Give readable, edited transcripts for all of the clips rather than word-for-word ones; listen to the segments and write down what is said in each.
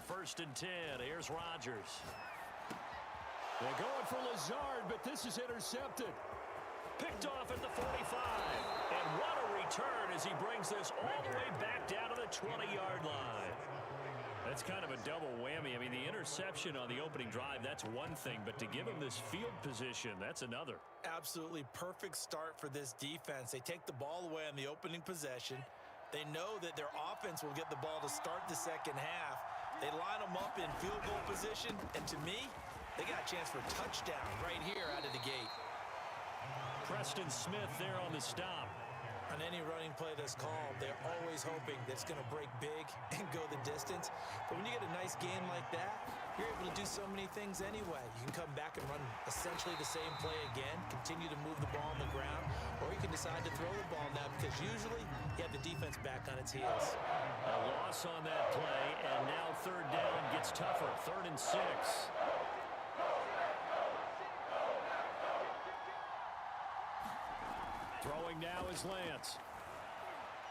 1st and 10. Here's Rodgers. They're going for Lazard, but this is intercepted. Picked off at the 45. And what a return as he brings this all the way back down to the 20-yard line. That's kind of a double whammy. I mean, the interception on the opening drive, that's one thing. But to give him this field position, that's another. Absolutely perfect start for this defense. They take the ball away on the opening possession. They know that their offense will get the ball to start the second half. They line them up in field goal position. And to me, they got a chance for a touchdown right here out of the gate. Preston Smith there on the stop. On any running play that's called, they're always hoping that it's going to break big and go the distance. But when you get a nice game like that, you're able to do so many things anyway. You can come back and run essentially the same play again, continue to move the ball on the ground, or you can decide to throw the ball now because usually you have the defense back on its heels. A loss on that play, and now 3rd down gets tougher. 3rd and 6. Throwing now is Lance.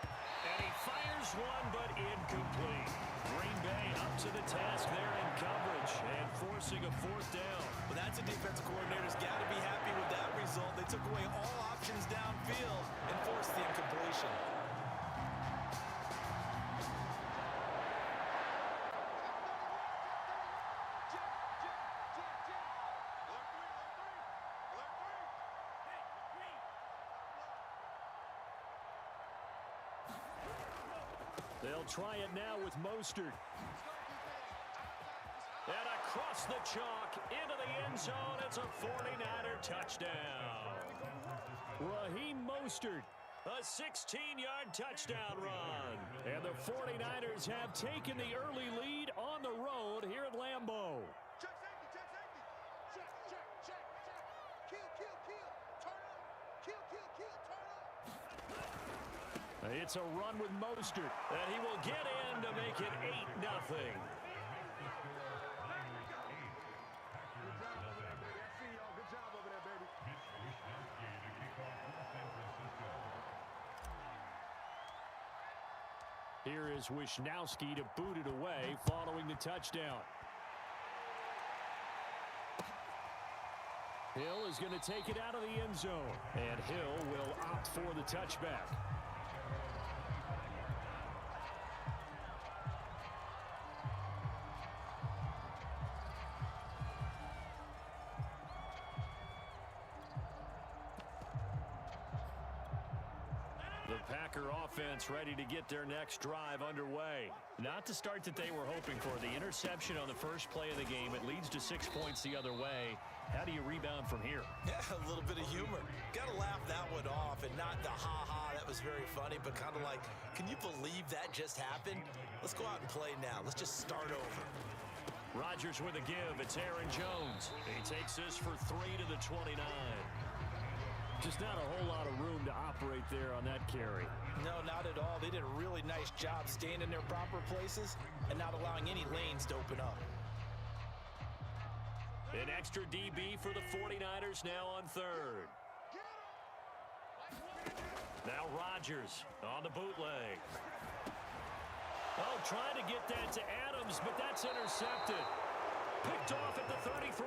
And he fires one, but incomplete. Green Bay up to the task there in coverage and forcing a 4th down. Well, that's a defensive coordinator's got to be happy with that result. They took away all options downfield and forced the incompletion. They'll try it now with Mostert. And across the chalk into the end zone. It's a 49er touchdown. Raheem Mostert, a 16-yard touchdown run. And the 49ers have taken the early lead on the road here at Lambeau. It's a run with Mostert, and he will get in to make it 8-0. Here is Wisnowski to boot it away following the touchdown. Hill is going to take it out of the end zone, and Hill will opt for the touchback. The Packer offense ready to get their next drive underway. Not the start that they were hoping for. The interception on the first play of the game. It leads to 6 points the other way. How do you rebound from here? Yeah, a little bit of humor. Got to laugh that one off, and not the ha-ha, that was very funny, but kind of like, can you believe that just happened? Let's go out and play now. Let's just start over. Rodgers with a give. It's Aaron Jones. He takes this for 3 to the 29. Just not a whole lot of room to operate there on that carry. No, not at all. They did a really nice job staying in their proper places and not allowing any lanes to open up. An extra DB for the 49ers now on 3rd. Now Rodgers on the bootleg. Oh, trying to get that to Adams, but that's intercepted. Picked off at the 33.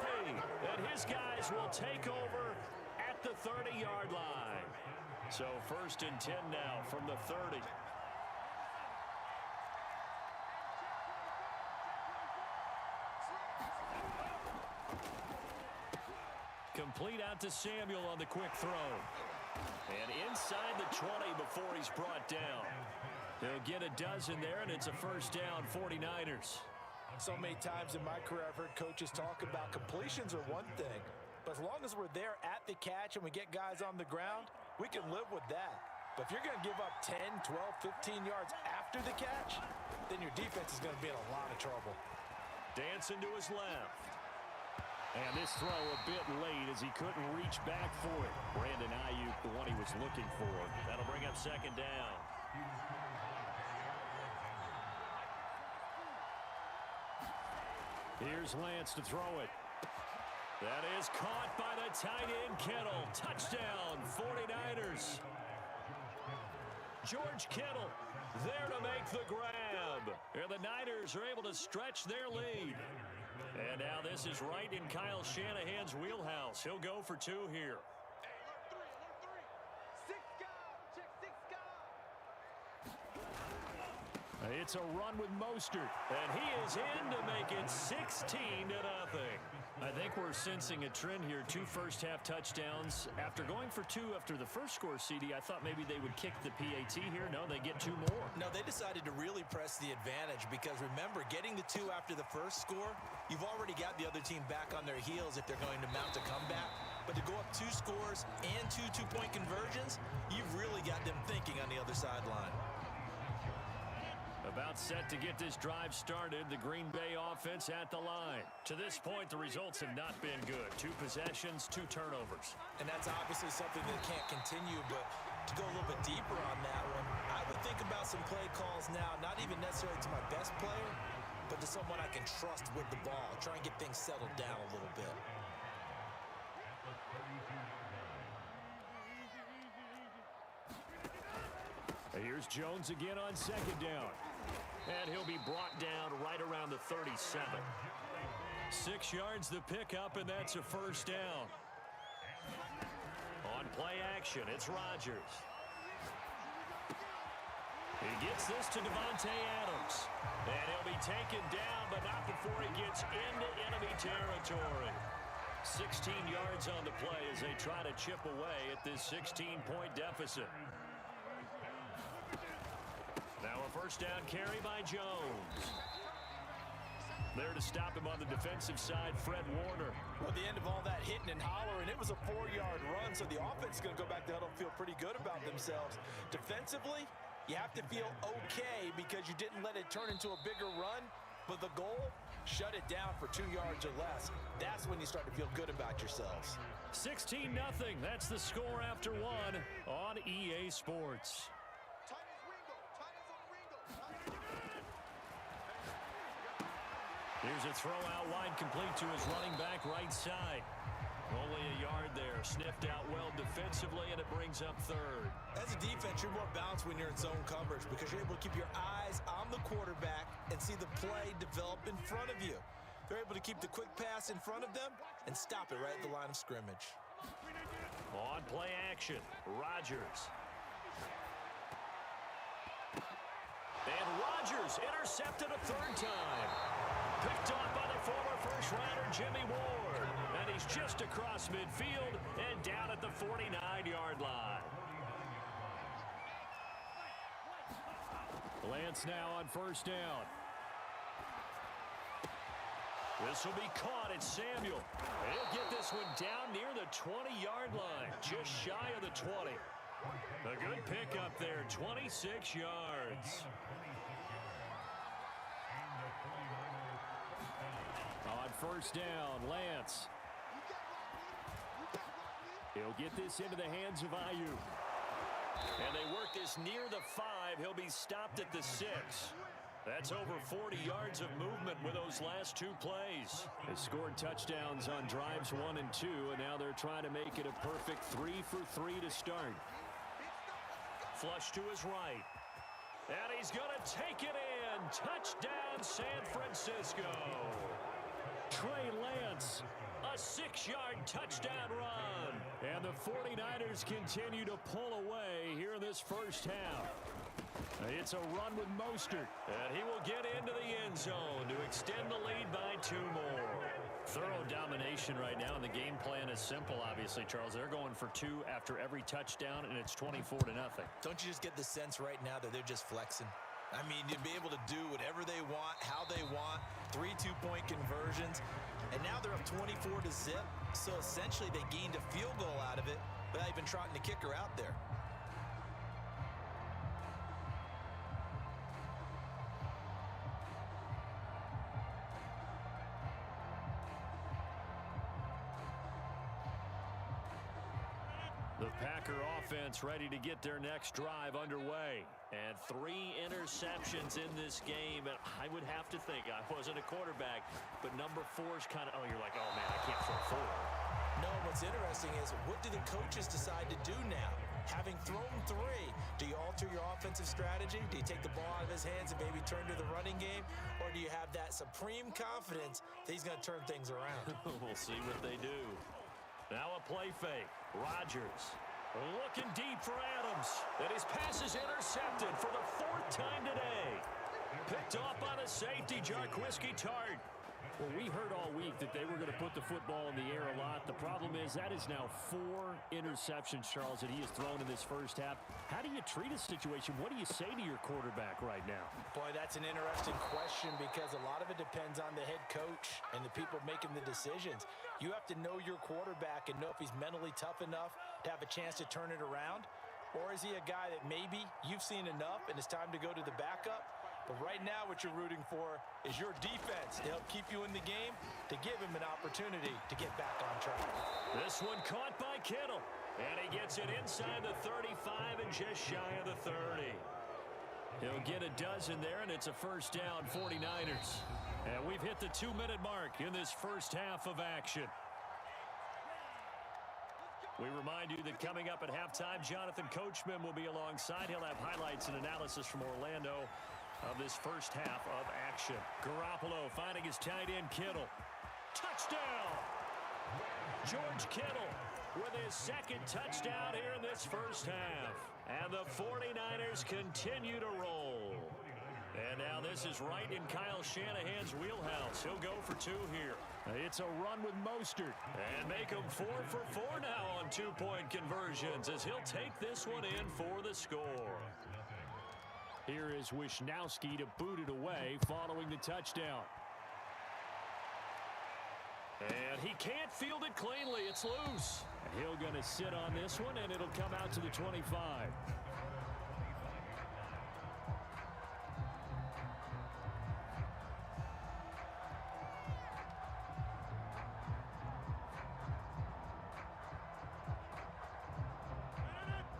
And his guys will take over at the 30-yard line. So 1st and 10 now from the 30. Complete out to Samuel on the quick throw. And inside the 20 before he's brought down. He'll get a dozen there, and it's a 1st down, 49ers. So many times in my career, I've heard coaches talk about completions are one thing. But as long as we're there at the catch and we get guys on the ground, we can live with that. But if you're going to give up 10, 12, 15 yards after the catch, then your defense is going to be in a lot of trouble. Dancing to his left. And this throw a bit late as he couldn't reach back for it. Brandon Ayuk, the one he was looking for. That'll bring up 2nd down. Here's Lance to throw it. That is caught by the tight end, Kittle. Touchdown, 49ers. George Kittle there to make the grab. And the Niners are able to stretch their lead. And now this is right in Kyle Shanahan's wheelhouse. He'll go for two here. It's a run with Mostert, and he is in to make it 16-0. I think we're sensing a trend here. 2 first-half touchdowns. After going for 2 after the first score, CD, I thought maybe they would kick the PAT here. No, they get 2 more. No, they decided to really press the advantage because, remember, getting the 2 after the first score, you've already got the other team back on their heels if they're going to mount a comeback. But to go up 2 scores and 2 two-point conversions, you've really got them thinking on the other sideline. About set to get this drive started, the Green Bay offense at the line. To this point, the results have not been good. 2 possessions, 2 turnovers. And that's obviously something that can't continue, but to go a little bit deeper on that one, I would think about some play calls now, not even necessarily to my best player, but to someone I can trust with the ball. Try and get things settled down a little bit. Here's Jones again on 2nd down. And he'll be brought down right around the 37. 6 yards the pickup, and that's a first down. On play action, it's Rodgers. He gets this to Devontae Adams. And he'll be taken down, but not before he gets into enemy territory. 16 yards on the play as they try to chip away at this 16-point deficit. Now a first down carry by Jones. There to stop him on the defensive side, Fred Warner. Well, at the end of all that hitting and hollering, it was a 4-yard run, so the offense is going to go back to huddle and feel pretty good about themselves. Defensively, you have to feel okay because you didn't let it turn into a bigger run, but the goal, shut it down for 2 yards or less. That's when you start to feel good about yourselves. 16-0. That's the score after 1 on EA Sports. Here's a throw out wide, complete to his running back right side. Only a yard there. Sniffed out well defensively, and it brings up 3rd. As a defense, you're more balanced when you're in zone coverage because you're able to keep your eyes on the quarterback and see the play develop in front of you. They're able to keep the quick pass in front of them and stop it right at the line of scrimmage. On play action, Rodgers. And Rodgers intercepted a 3rd time. Picked off by the former first-rounder Jimmy Ward. And he's just across midfield and down at the 49-yard line. Lance now on first down. This will be caught. It's Samuel. And he'll get this one down near the 20-yard line. Just shy of the 20. A good pickup there, 26 yards. On first down, Lance. He'll get this into the hands of Ayuk. And they work this near the 5. He'll be stopped at the 6. That's over 40 yards of movement with those last 2 plays. They scored touchdowns on drives 1 and 2, and now they're trying to make it a perfect 3 for 3 to start. Flush to his right. And he's going to take it in. Touchdown, San Francisco. Trey Lance, a 6-yard touchdown run. And the 49ers continue to pull away here in this first half. It's a run with Mostert, and he will get into the end zone to extend the lead by 2 more. Thorough domination right now, and the game plan is simple, obviously, Charles. They're going for 2 after every touchdown, and it's 24-0. Don't you just get the sense right now that they're just flexing? I mean, you'd be able to do whatever they want, how they want, 3 two-point conversions, and now they're up 24-0. So essentially, they gained a field goal out of it without even trotting the kicker out there. The Packer offense ready to get their next drive underway. And 3 interceptions in this game. And I would have to think, I wasn't a quarterback, but number 4 is kind of, oh, you're like, oh, man, I can't throw 4. No, what's interesting is what do the coaches decide to do now? Having thrown 3, do you alter your offensive strategy? Do you take the ball out of his hands and maybe turn to the running game? Or do you have that supreme confidence that he's going to turn things around? We'll see what they do. Now a play fake. Rodgers looking deep for Adams. And his pass is intercepted for the 4th time today. Picked off by the safety, Jarquiski Tart. Well, we heard all week that they were going to put the football in the air a lot. The problem is that is now 4 interceptions, Charles, that he has thrown in this first half. How do you treat a situation? What do you say to your quarterback right now? Boy, that's an interesting question because a lot of it depends on the head coach and the people making the decisions. You have to know your quarterback and know if he's mentally tough enough to have a chance to turn it around. Or is he a guy that maybe you've seen enough and it's time to go to the backup? But right now what you're rooting for is your defense to help keep you in the game, to give him an opportunity to get back on track. This one caught by Kittle. And he gets it inside the 35 and just shy of the 30. He'll get a dozen there, and it's a first down, 49ers. And we've hit the 2-minute mark in this first half of action. We remind you that coming up at halftime, Jonathan Coachman will be alongside. He'll have highlights and analysis from Orlando of this first half of action. Garoppolo finding his tight end Kittle. Touchdown! George Kittle with his 2nd touchdown here in this first half. And the 49ers continue to roll. And now this is right in Kyle Shanahan's wheelhouse. He'll go for 2 here. It's a run with Mostert. And make him 4 for 4 now on 2-point conversions as he'll take this one in for the score. Here is Wishnowski to boot it away following the touchdown. And he can't field it cleanly. It's loose. He'll going to sit on this one, and it'll come out to the 25.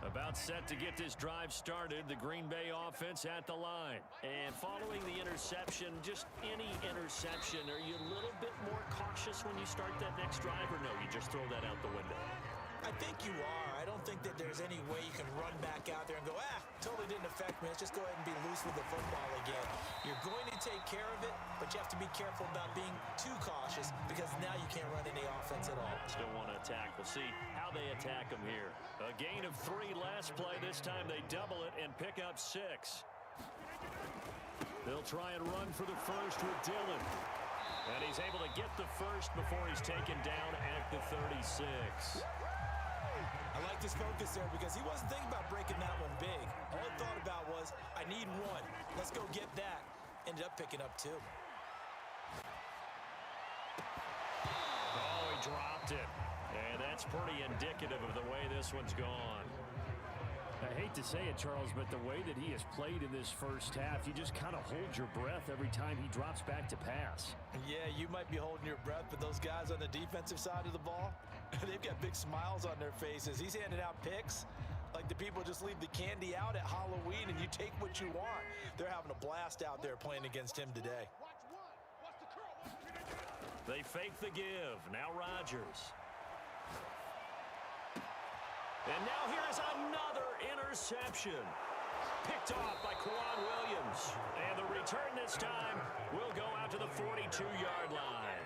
About set to get this drive started, the Green Bay offense at the line. And following the interception, just any interception, are you a little bit more cautious when you start that next drive, or no, you just throw that out the window? I think you are. I don't think that there's any way you can run back out there and go, totally didn't affect me. Let's just go ahead and be loose with the football again. You're going to take care of it, but you have to be careful about being too cautious because now you can't run any offense at all. Still want to attack. We'll see how they attack them here. A gain of 3 last play. This time they double it and pick up 6. They'll try and run for the first with Dillon. And he's able to get the first before he's taken down at the 36. I like this focus there because he wasn't thinking about breaking that one big. All he thought about was, I need 1. Let's go get that. Ended up picking up 2. Oh, he dropped it. And that's pretty indicative of the way this one's gone. I hate to say it, Charles, but the way that he has played in this first half, you just kind of hold your breath every time he drops back to pass. Yeah, you might be holding your breath, but those guys on the defensive side of the ball, they've got big smiles on their faces. He's handing out picks like the people just leave the candy out at Halloween and you take what you want. They're having a blast out there playing against him today. They fake the give. Now Rodgers. And now here's another interception. Picked off by Quan Williams. And the return this time will go out to the 42-yard line.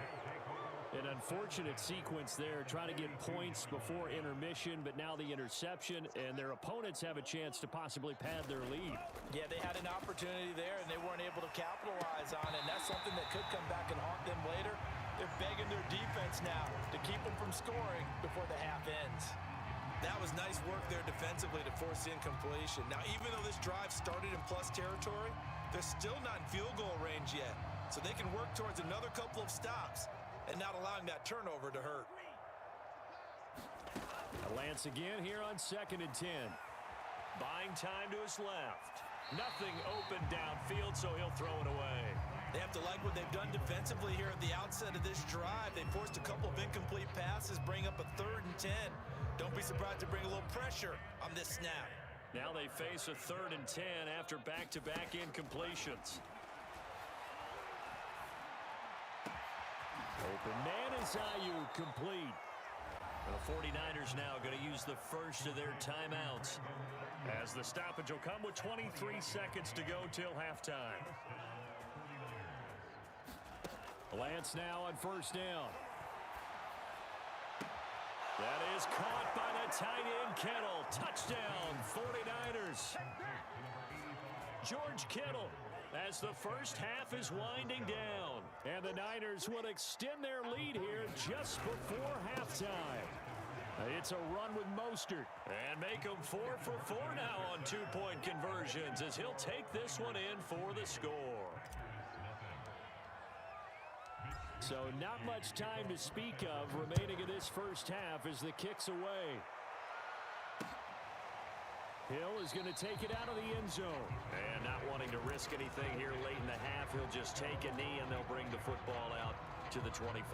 An unfortunate sequence there, trying to get points before intermission, but now the interception, and their opponents have a chance to possibly pad their lead. Yeah, they had an opportunity there, and they weren't able to capitalize on it, and that's something that could come back and haunt them later. They're begging their defense now to keep them from scoring before the half ends. That was nice work there defensively to force the incompletion. Now, even though this drive started in plus territory, they're still not in field goal range yet, so they can work towards another couple of stops and not allowing that turnover to hurt. Lance again here on 2nd and 10. Buying time to his left. Nothing open downfield, so he'll throw it away. They have to like what they've done defensively here at the outset of this drive. They forced a couple of incomplete passes, bring up a 3rd and 10. Don't be surprised to bring a little pressure on this snap. Now they face a 3rd and 10 after back-to-back incompletions. Open man is Ayuk complete. The 49ers now going to use the first of their timeouts, as the stoppage will come with 23 seconds to go till halftime. Lance now on first down. That is caught by the tight end, Kittle. Touchdown, 49ers. George Kittle, as the first half is winding down. And the Niners will extend their lead here just before halftime. It's a run with Mostert. And make them 4 for 4 now on two-point conversions, as he'll take this one in for the score. So not much time to speak of remaining in this first half as the kick's away. Hill is going to take it out of the end zone. And not wanting to risk anything here late in the half, he'll just take a knee and they'll bring the football out to the 25.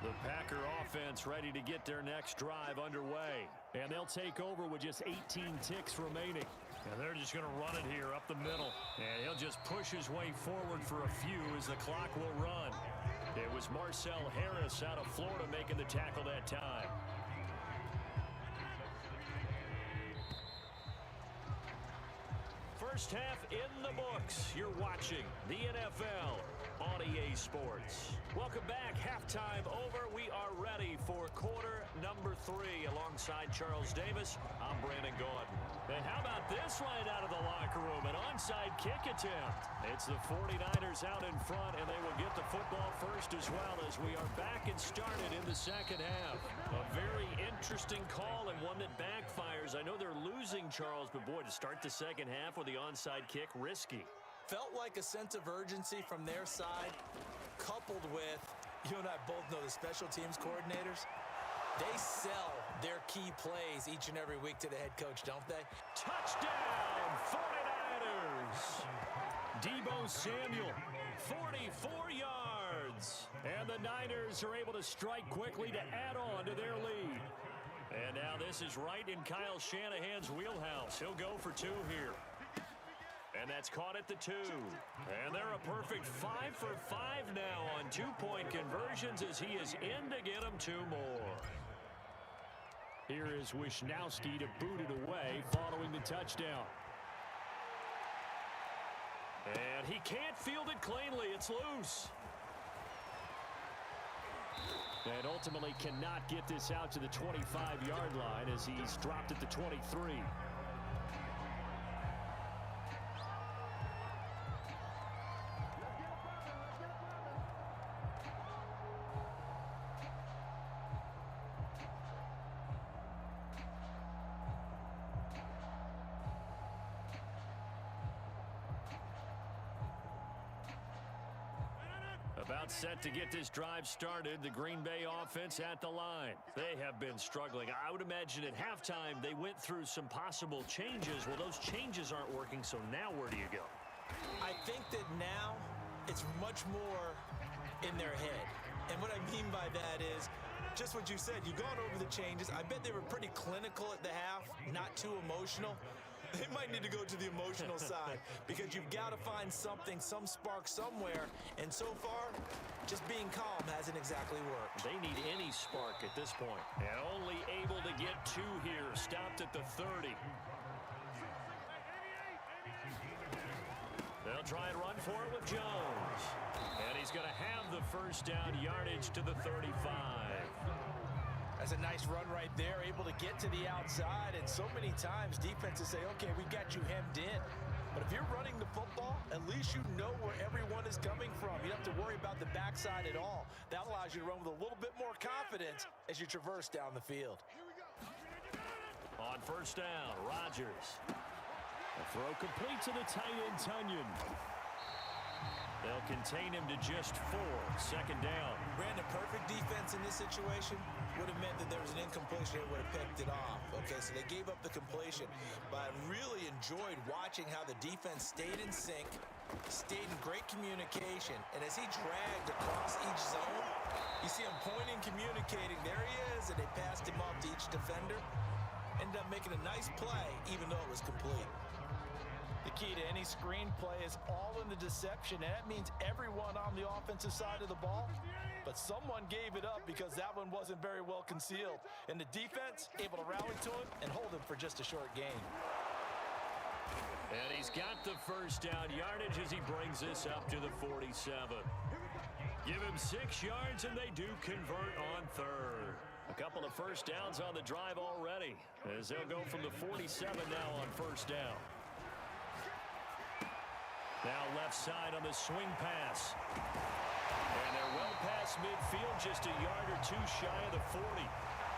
The Packer offense ready to get their next drive underway. And they'll take over with just 18 ticks remaining. And they're just going to run it here up the middle. And he'll just push his way forward for a few as the clock will run. It was Marcel Harris out of Florida making the tackle that time. First half in the books. You're watching the NFL on EA Sports. Welcome back. Halftime over. We are ready for quarter number 3. Alongside Charles Davis, I'm Brandon Gordon. And how about this right out of the locker room? An onside kick attempt. It's the 49ers out in front, and they will get the football first as well, as we are back and started in the second half. A very interesting call and one that backfires. I know they're losing, Charles, but boy, to start the second half with the onside kick, risky. Felt like a sense of urgency from their side, coupled with, you and I both know the special teams coordinators, they sell their key plays each and every week to the head coach, don't they? Touchdown, 49ers! Deebo Samuel, 44 yards. And the Niners are able to strike quickly to add on to their lead. And now this is right in Kyle Shanahan's wheelhouse. He'll go for 2 here. And that's caught at the 2. And they're a perfect 5 for 5 now on two-point conversions, as he is in to get them 2 more. Here is Wisnowski to boot it away following the touchdown. And he can't field it cleanly. It's loose. And ultimately cannot get this out to the 25-yard line as he's dropped at the 23. About set to get this drive started. The Green Bay offense at the line. They have been struggling. I would imagine at halftime they went through some possible changes. Well, those changes aren't working, so now where do you go? I think that now it's much more in their head. And what I mean by that is just what you said. You've gone over the changes. I bet they were pretty clinical at the half, not too emotional. They might need to go to the emotional side, because you've got to find something, some spark somewhere. And so far, just being calm hasn't exactly worked. They need any spark at this point. And only able to get 2 here. Stopped at the 30. They'll try and run for it with Jones. And he's going to have the first down yardage to the 35. That's a nice run right there, able to get to the outside. And so many times defenses say, okay, we got you hemmed in. But if you're running the football, at least you know where everyone is coming from. You don't have to worry about the backside at all. That allows you to run with a little bit more confidence as you traverse down the field. On first down, Rodgers. A throw complete to the tight end, Tunyon. They'll contain him to just 4. Second down. Brandon, perfect defense in this situation would have meant that there was an incompletion. They would have picked it off. Okay, so they gave up the completion. But I really enjoyed watching how the defense stayed in sync, stayed in great communication. And as he dragged across each zone, you see him pointing, communicating. There he is, and they passed him off to each defender. Ended up making a nice play, even though it was complete. The key to any screenplay is all in the deception, and that means everyone on the offensive side of the ball. But someone gave it up because that one wasn't very well concealed. And the defense able to rally to him and hold him for just a short gain. And he's got the first down yardage as he brings this up to the 47. Give him 6 yards, and they do convert on third. A couple of first downs on the drive already, as they'll go from the 47 now on first down. Now left side on the swing pass. And they're well past midfield, just a yard or two shy of the 40.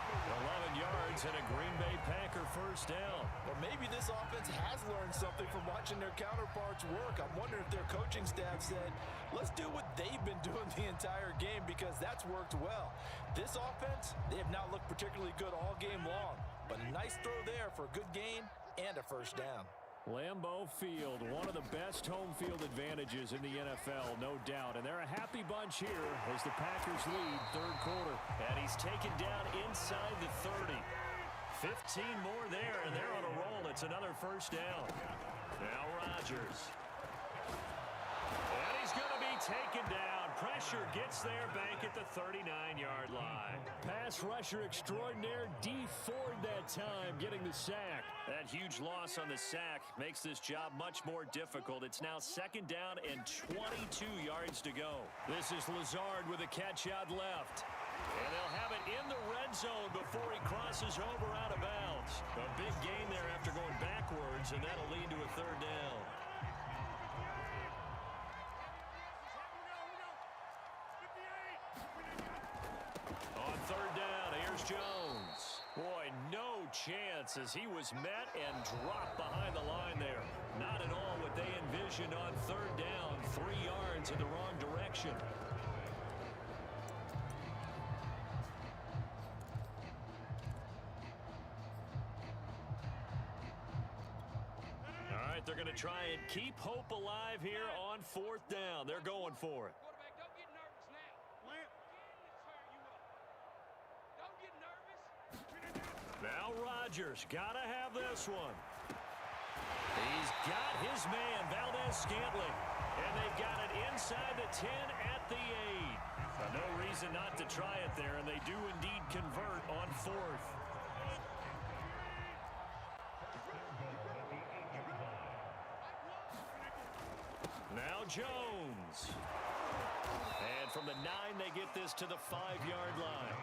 11 yards and a Green Bay Packer first down. Or maybe this offense has learned something from watching their counterparts work. I'm wondering if their coaching staff said, let's do what they've been doing the entire game, because that's worked well. This offense, they have not looked particularly good all game long. But a nice throw there for a good gain and a first down. Lambeau Field, one of the best home field advantages in the NFL, no doubt. And they're a happy bunch here as the Packers lead third quarter. And he's taken down inside the 30. 15 more there, and they're on a roll. It's another first down. Now Rodgers. And he's going to be taken down. Pressure gets there back at the 39-yard line. Pass rusher extraordinaire, D Ford that time, getting the sack. That huge loss on the sack makes this job much more difficult. It's now second down and 22 yards to go. This is Lazard with a catch out left. And they'll have it in the red zone before he crosses over out of bounds. A big gain there after going backwards, and that'll lead to a third down. On third down, here's Jones. Boy, no chance as he was met and dropped behind the line there. Not at all what they envisioned on third down. 3 yards in the wrong direction. All right, they're going to try and keep hope alive here on fourth down. They're going for it. Now Rodgers, gotta have this one. He's got his man, Valdez-Scantling. And they've got it inside the 10 at the 8. No reason not to try it there, and they do indeed convert on fourth. Now Jones. And from the 9, they get this to the 5-yard line.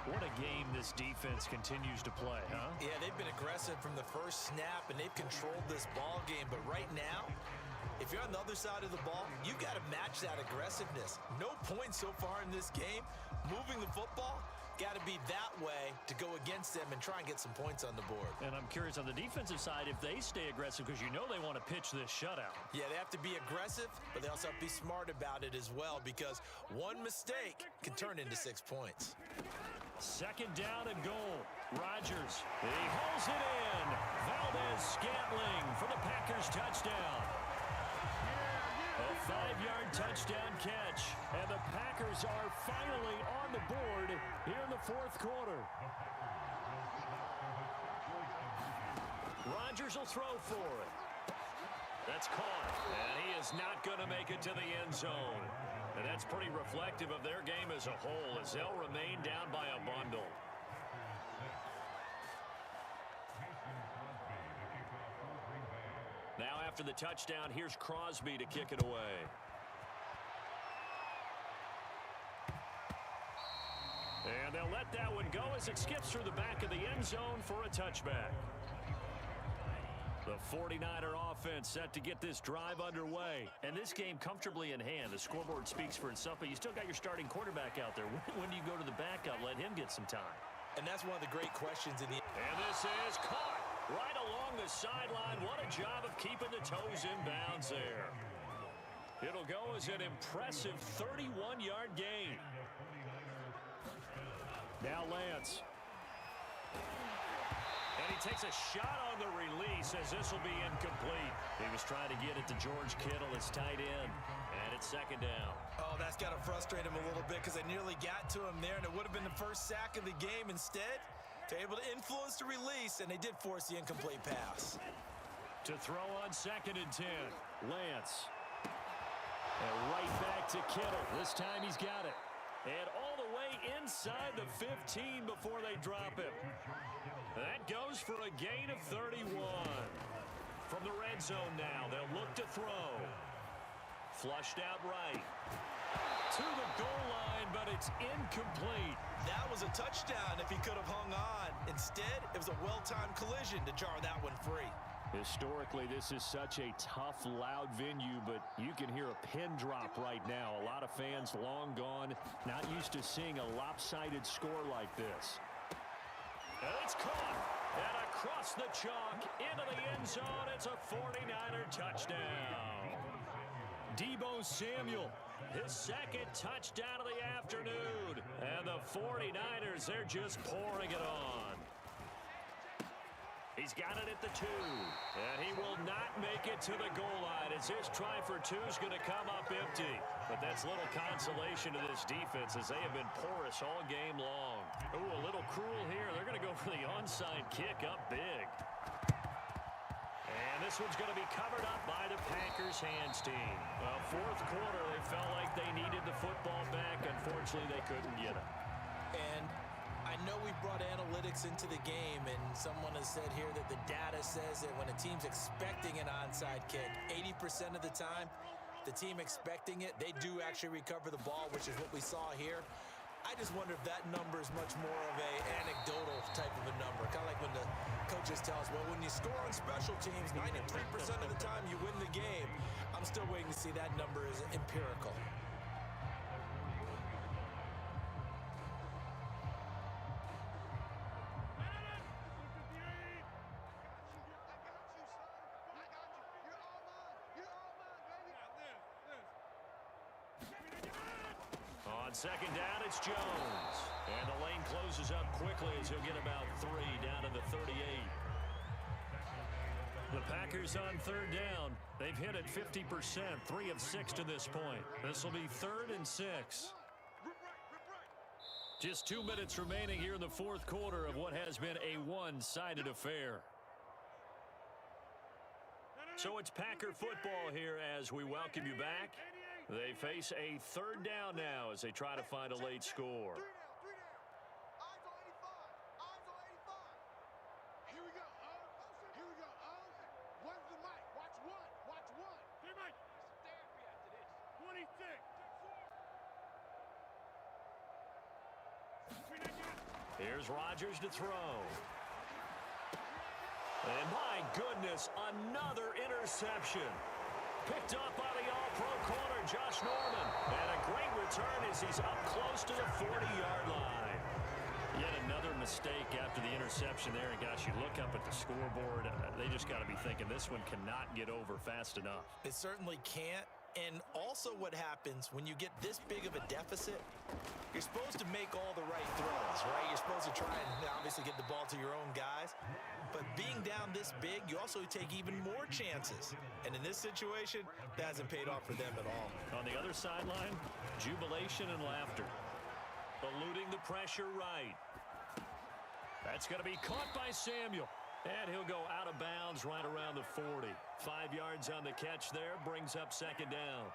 What a game this defense continues to play, huh? Yeah, they've been aggressive from the first snap, and they've controlled this ball game. But right now, if you're on the other side of the ball, you've got to match that aggressiveness. No points so far in this game. Moving the football, got to be that way to go against them and try and get some points on the board. And I'm curious on the defensive side if they stay aggressive, because you know they want to pitch this shutout. Yeah, they have to be aggressive, but they also have to be smart about it as well, because one mistake can turn into 6 points. Second down and goal. Rodgers, he hauls it in. Valdez-Scantling for the Packers touchdown. A 5-yard touchdown catch. And the Packers are finally on the board here in the fourth quarter. Rodgers will throw for it. That's caught. And he is not going to make it to the end zone. And that's pretty reflective of their game as a whole, as they'll remain down by a bundle. Now after the touchdown, here's Crosby to kick it away. And they'll let that one go as it skips through the back of the end zone for a touchback. The 49er offense set to get this drive underway. And this game comfortably in hand. The scoreboard speaks for itself, but you still got your starting quarterback out there. When do you go to the backup? Let him get some time. And that's one of the great questions in the... And this is caught right along the sideline. What a job of keeping the toes in bounds there. It'll go as an impressive 31-yard gain. Now Lance. And he takes a shot on the release as this will be incomplete. He was trying to get it to George Kittle, his tight end. And it's second down. Oh, that's got to frustrate him a little bit, because they nearly got to him there, and it would have been the first sack of the game. Instead, they're able to influence the release, and they did force the incomplete pass. To To throw on 2nd and 10. Lance. And right back to Kittle. This time he's got it. And all the way inside the 15 before they drop him. That goes for a gain of 31. From the red zone now, they'll look to throw. Flushed out right. To the goal line, but it's incomplete. That was a touchdown if he could have hung on. Instead, it was a well-timed collision to jar that one free. Historically, this is such a tough, loud venue, but you can hear a pin drop right now. A lot of fans long gone, not used to seeing a lopsided score like this. And it's caught. And across the chalk, into the end zone, it's a 49er touchdown. Deebo Samuel, his 2nd touchdown of the afternoon. And the 49ers, they're just pouring it on. He's got it at the 2. And he will not make it to the goal line as his try for 2 is going to come up empty. But that's little consolation to this defense as they have been porous all game long. Ooh, a little cruel here. They're going to go for the onside kick up big. And this one's going to be covered up by the Packers hands team. Well, 4th quarter, they felt like they needed the football back. Unfortunately, they couldn't get it. And I know we brought analytics into the game, and someone has said here that the data says that when a team's expecting an onside kick, 80% of the time, the team expecting it, they do actually recover the ball, which is what we saw here. I just wonder if that number is much more of a anecdotal type of a number. Kind of like when the coaches tell us, well, when you score on special teams, 93% of the time you win the game. I'm still waiting to see that number is empirical. On 2nd down, it's Jones. And the lane closes up quickly as he'll get about 3 down to the 38. The Packers on 3rd down. They've hit it 50%, 3 of 6 to this point. This will be 3rd and 6. Just 2 minutes remaining here in the 4th quarter of what has been a one-sided affair. So it's Packer football here as we welcome you back. They face a 3rd down now as they try to find a late score. Here's Rodgers to throw. And my goodness, another interception. Picked up by the all-pro corner, Josh Norman. And a great return as he's up close to the 40-yard line. Yet another mistake after the interception there. And gosh, you look up at the scoreboard, they just got to be thinking this one cannot get over fast enough. It certainly can't. And also what happens when you get this big of a deficit, you're supposed to make all the right throws, right? You're supposed to try and obviously get the ball to your own guys. But being down this big, you also take even more chances. And in this situation, that hasn't paid off for them at all. On the other sideline, jubilation and laughter. Eluding the pressure right. That's going to be caught by Samuel. And he'll go out of bounds right around the 40. 5 yards on the catch there, brings up 2nd down.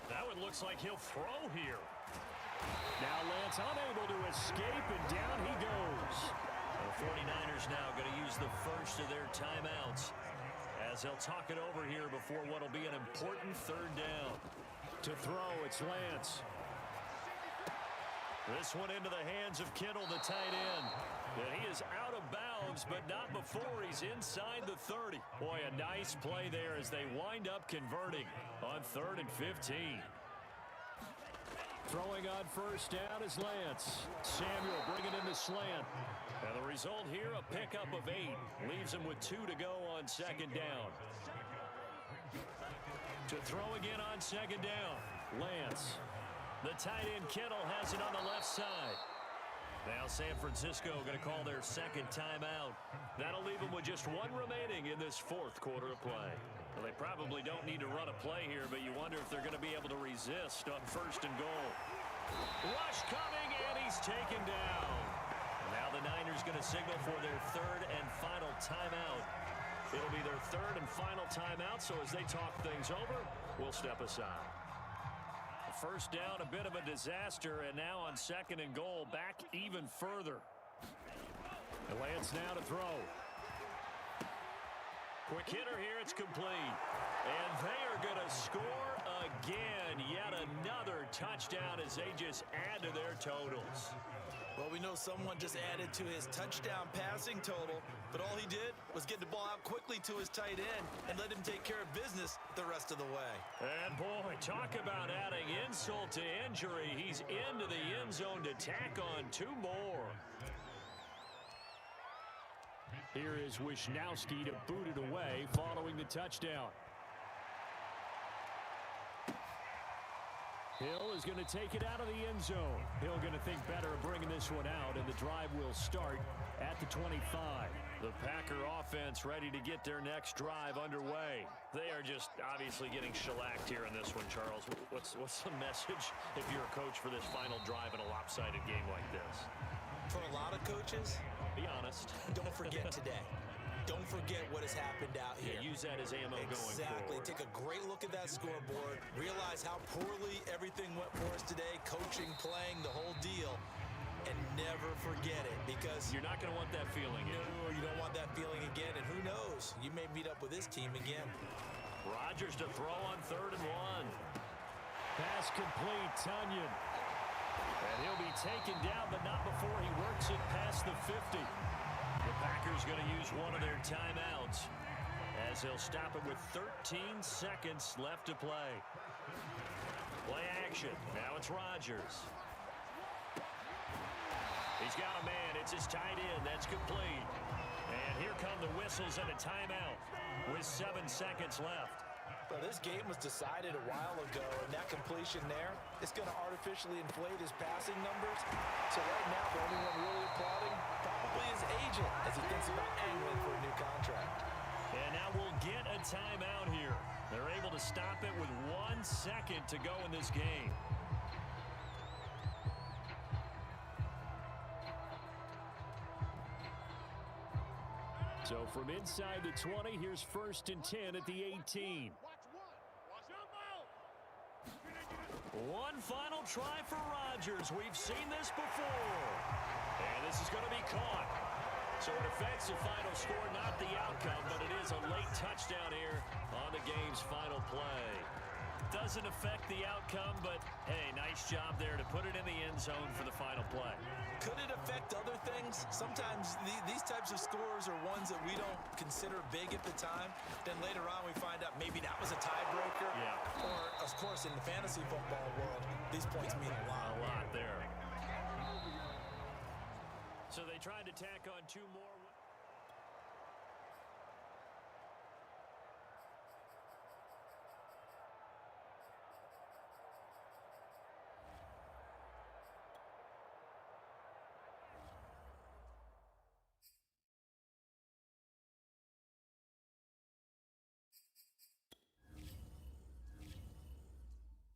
That one looks like he'll throw here. Now Lance unable to escape, and down he goes. The 49ers now going to use the first of their timeouts as they'll talk it over here before what will be an important 3rd down. To throw, it's Lance. This one into the hands of Kittle, the tight end. And he is out of bounds, but not before he's inside the 30. Boy, a nice play there as they wind up converting on 3rd and 15. Throwing on 1st down is Lance. Samuel bringing in the slant. And the result here, a pickup of 8. Leaves him with 2 to go on 2nd down. To throw again on 2nd down, Lance. The tight end Kittle has it on the left side. Now San Francisco going to call their 2nd timeout. That'll leave them with just 1 remaining in this 4th quarter of play. Well, they probably don't need to run a play here, but you wonder if they're going to be able to resist on 1st and goal. Rush coming, and he's taken down. Now the Niners going to signal for their third and final timeout. It'll be their third and final timeout, so as they talk things over, we'll step aside. First down, a bit of a disaster, and now on second and goal, back even further. The Lance now to throw. Quick hitter here, it's complete. And they are going to score again. Yet another touchdown as they just add to their totals. Well, we know someone just added to his touchdown passing total, but all he did was get the ball out quickly to his tight end and let him take care of business the rest of the way. And boy, talk about adding insult to injury. He's into the end zone to tack on two more. Here is Wisnowski to boot it away following the touchdown. Hill is going to take it out of the end zone. Hill going to think better of bringing this one out, and the drive will start at the 25. The Packer offense ready to get their next drive underway. They are just obviously getting shellacked here in this one, Charles. What's the message if you're a coach for this final drive in a lopsided game like this? For a lot of coaches, be honest. Don't forget today. Don't forget what has happened out here. Yeah, use that as ammo going forward. Exactly. Take a great look at that scoreboard. Realize how poorly everything went for us today. Coaching, playing, the whole deal. And never forget it, because you're not going to want that feeling again. No, you don't want that feeling again. And who knows? You may meet up with this team again. Rodgers to throw on 3rd and 1. Pass complete, Tunyon. And he'll be taken down, but not before he works it past the 50. The Packers going to use one of their timeouts as they'll stop it with 13 seconds left to play. Play action. Now it's Rodgers. He's got a man. It's his tight end. That's complete. And here come the whistles and a timeout with 7 seconds left. Well, this game was decided a while ago, and that completion there is going to artificially inflate his passing numbers. So right now, the only one really applauding probably his agent as he thinks about angling for a new contract. And now we'll get a timeout here. They're able to stop it with 1 second to go in this game. So from inside the 20, here's 1st and 10 at the 18. One final try for Rodgers. We've seen this before. And this is going to be caught. So it affects the final score, not the outcome, but it is a late touchdown here on the game's final play. Doesn't affect the outcome, but hey, nice job there to put it in the end zone for the final play. Could it affect other things? Sometimes these types of scores are ones that we don't consider big at the time. Then later on we find out maybe that was a tiebreaker. Yeah. Or, of course, in the fantasy football world, these points mean a lot. A lot there. So they tried to tack on 2 more.